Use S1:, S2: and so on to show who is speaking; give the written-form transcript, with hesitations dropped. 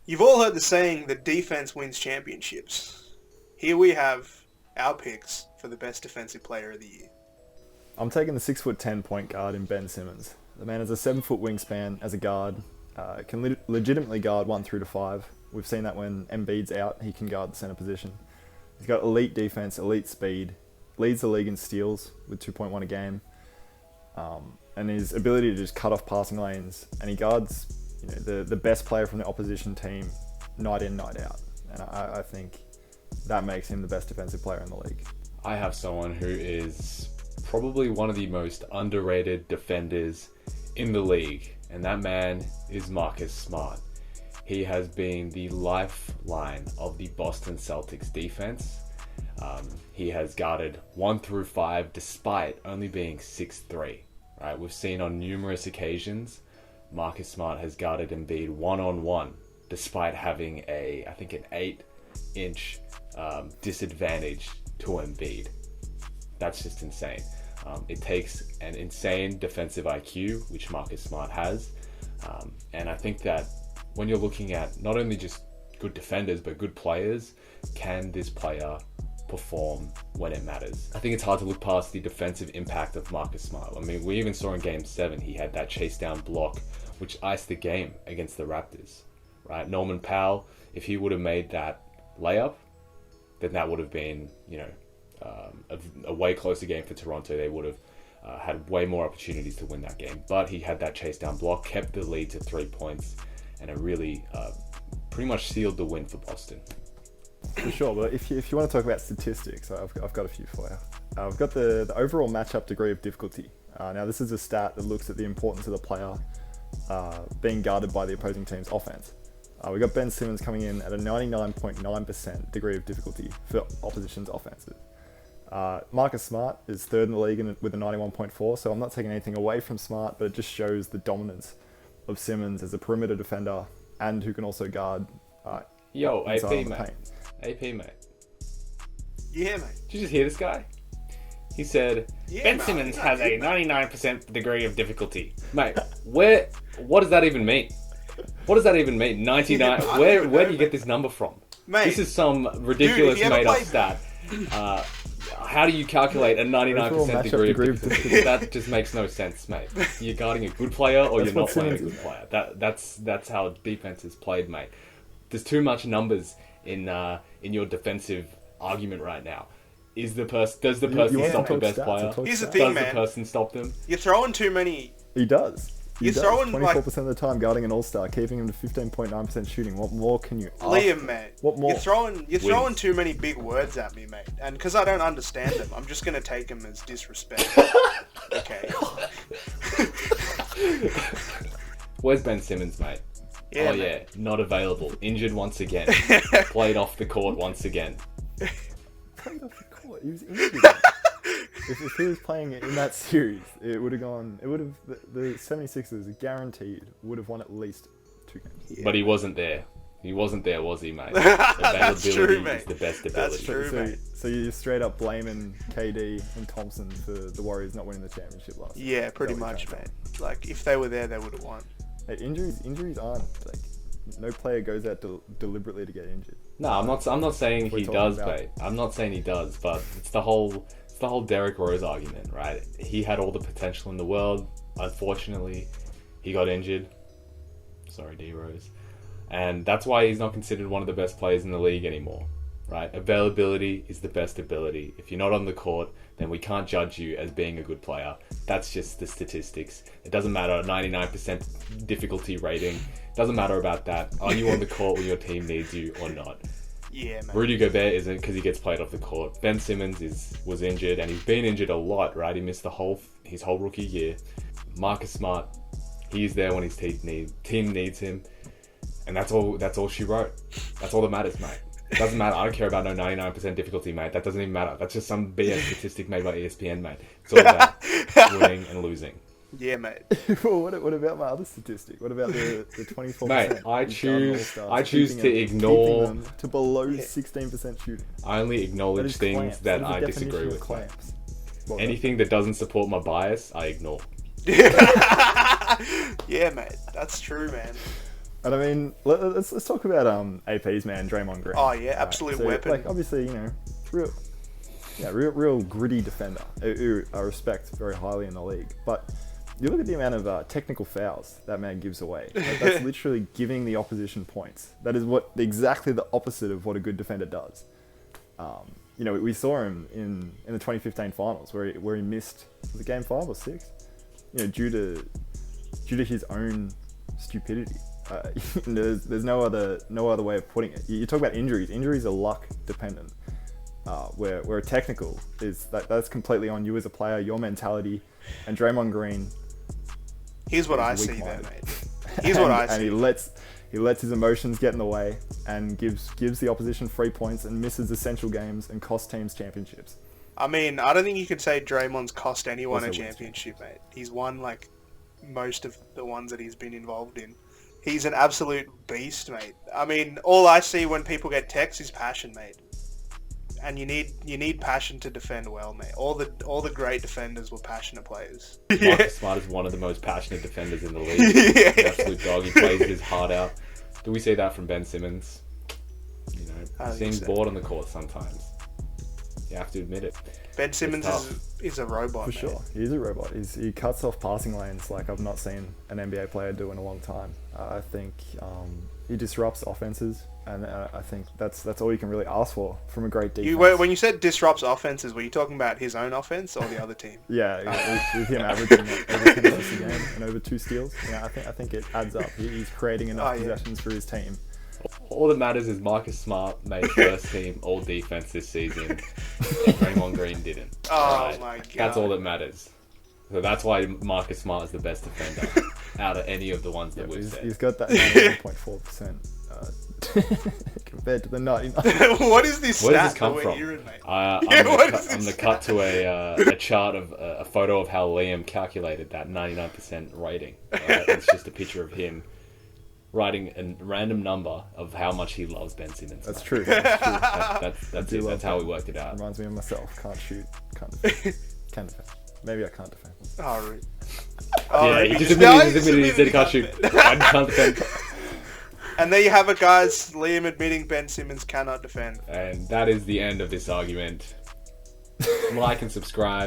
S1: You've all heard the saying that defense wins championships. Here we have our picks for the best defensive player of the year.
S2: I'm taking the 6'10" point guard in Ben Simmons. The man has a 7-foot wingspan as a guard, can legitimately guard 1 through to 5. We've seen that when Embiid's out, he can guard the center position. He's got elite defense, elite speed, leads the league in steals with 2.1 a game, and his ability to just cut off passing lanes, and he guards the best player from the opposition team night in, night out. And I think that makes him the best defensive player in the league.
S3: I have someone who is probably one of the most underrated defenders in the league, and that man is Marcus Smart. He has been the lifeline of the Boston Celtics defense. He has guarded 1 through 5 despite only being 6'3". Right? We've seen on numerous occasions Marcus Smart has guarded Embiid one-on-one despite having an 8-inch disadvantage to Embiid. That's just insane. It takes an insane defensive IQ, which Marcus Smart has. And I think that when you're looking at not only just good defenders, but good players, can this player perform when it matters? I think it's hard to look past the defensive impact of Marcus Smart. I mean, we even saw in Game 7, he had that chase down block, which iced the game against the Raptors, right? Norman Powell, if he would have made that layup, then that would have been, a way closer game for Toronto. They would have had way more opportunities to win that game. But he had that chase down block, kept the lead to 3 points, and it really pretty much sealed the win for Boston.
S2: For sure, but if you want to talk about statistics, I've got a few for you. I've got the overall matchup degree of difficulty. Now, this is a stat that looks at the importance of the player being guarded by the opposing team's offense. We got Ben Simmons coming in at a 99.9% degree of difficulty for opposition's offenses. Marcus Smart is third in the league with a 91.4, so I'm not taking anything away from Smart, but it just shows the dominance of Simmons as a perimeter defender and who can also guard inside
S3: AP,
S2: the
S3: mate.
S2: paint.
S3: AP, mate.
S1: Yeah, mate.
S3: Did you just hear this guy? He said, Ben Simmons has a 99% degree of difficulty. Mate, what does that even mean? What does that even mean? 99? Where do you get this number from?
S1: Mate,
S3: this is some ridiculous made-up stat. How do you calculate a 99% degree of difficulty? That just makes no sense, mate. You're guarding a good player or you're not playing a good player. That's how defense is played, mate. There's too much numbers in your defensive argument right now. Does the person stop the best player?
S1: Here's the thing, man.
S3: Does the person stop them?
S1: You're throwing too many...
S2: He does.
S1: You're throwing
S2: 24% of the time guarding an all-star, keeping him to 15.9% shooting. What more can you ask?
S1: Liam, mate.
S2: What more?
S1: You're throwing too many big words at me, mate. And because I don't understand them, I'm just going to take them as disrespect. Okay.
S3: Where's Ben Simmons, mate?
S1: Yeah,
S3: yeah, not available. Injured once again. Played off the court once again.
S2: Played off the court? He was injured. If he was playing in that series, the 76ers guaranteed would have won at least 2 games.
S1: Yeah.
S3: But he wasn't there. He wasn't there, was he, mate?
S1: That's
S3: Availability
S1: true, mate.
S3: is the best ability.
S1: That's true, mate.
S2: So you're straight up blaming KD and Thompson for the Warriors not winning the championship last year.
S1: Yeah, pretty much, mate. Like, if they were there, they would have won.
S2: Hey, injuries aren't, like, no player goes out deliberately to get injured.
S3: No, I'm not saying he does, mate. I'm not saying he does, but it's the whole Derrick Rose argument, right? He had all the potential in the world. Unfortunately, he got injured. Sorry, D Rose. And that's why he's not considered one of the best players in the league anymore, right? Availability is the best ability. If you're not on the court, then we can't judge you as being a good player. That's just the statistics. It doesn't matter, 99% difficulty rating. Doesn't matter about that. Are you on the court when your team needs you or not?
S1: Yeah, man.
S3: Rudy Gobert isn't because he gets played off the court. Ben Simmons was injured, and he's been injured a lot, right? He missed his whole rookie year. Marcus Smart, he's there when his team needs him, and that's all she wrote. That's all that matters, mate. It doesn't matter. I don't care about no 99% difficulty, mate. That doesn't even matter. That's just some BS statistic made by ESPN, mate. It's all about winning and losing.
S1: Yeah, mate.
S2: Well, what about my other statistic? What about the 24%?
S3: Mate, I choose to ignore
S2: them to below 16% shooting.
S3: I only acknowledge things that I disagree with. Anything that doesn't support my bias, I ignore.
S1: Yeah, mate. That's true, man.
S2: And I mean, let's talk about AP's man, Draymond Green.
S1: Oh yeah, absolute weapon.
S2: Like obviously, real gritty defender who I respect very highly in the league. But you look at the amount of technical fouls that man gives away. Like, that's literally giving the opposition points. That is exactly the opposite of what a good defender does. We saw him in the 2015 finals where he missed, was it game 5 or 6? Due to his own stupidity. There's no other way of putting it. You talk about injuries. Injuries are luck dependent. Where a technical is that's completely on you as a player, your mentality, and Draymond Green.
S1: Here's what I see there, mate. Here's what I see.
S2: And he lets his emotions get in the way and gives the opposition free points and misses essential games and costs teams championships.
S1: I mean, I don't think you could say Draymond's cost anyone
S2: Also
S1: a championship, mate. He's won like most of the ones that he's been involved in. He's an absolute beast, mate. I mean, all I see when people get texts is passion, mate. And you need passion to defend well, mate. All the great defenders were passionate players.
S3: Marcus Smart is one of the most passionate defenders in the league. He's an absolute dog. He plays his heart out. Do we see that from Ben Simmons? He seems bored on the court sometimes. You have to admit it.
S1: Ben Simmons is a robot.
S2: For sure, he's a robot. He cuts off passing lanes like I've not seen an NBA player do in a long time. I think he disrupts offenses, and I think that's all you can really ask for from a great defense.
S1: When you said disrupts offenses, were you talking about his own offense or the other team?
S2: Yeah, with him averaging over 10 assists a game and over 2 steals. I think it adds up. He's creating enough possessions for his team.
S3: All that matters is Marcus Smart made first team all defense this season, and Draymond Green didn't.
S1: Oh my god!
S3: That's all that matters. So that's why Marcus Smart is the best defender out of any of the ones that we've said.
S2: He's got that 99.4% compared to the 99.
S1: What is this
S3: Where
S1: stat
S3: does this come
S1: that
S3: from?
S1: we're hearing, mate?
S3: I'm gonna cut to a chart of a photo of how Liam calculated that 99% rating. It's just a picture of him writing a random number of how much he loves Ben Simmons.
S2: That's true.
S3: That's it. That's how we worked it out.
S2: Reminds me of myself. Can't shoot. Can't defend. Can defend. Maybe I can't defend.
S1: Oh, really?
S3: He just admitted he said he can't shoot. I can't defend.
S1: And there you have it, guys. Liam admitting Ben Simmons cannot defend.
S3: And that is the end of this argument. Like and subscribe.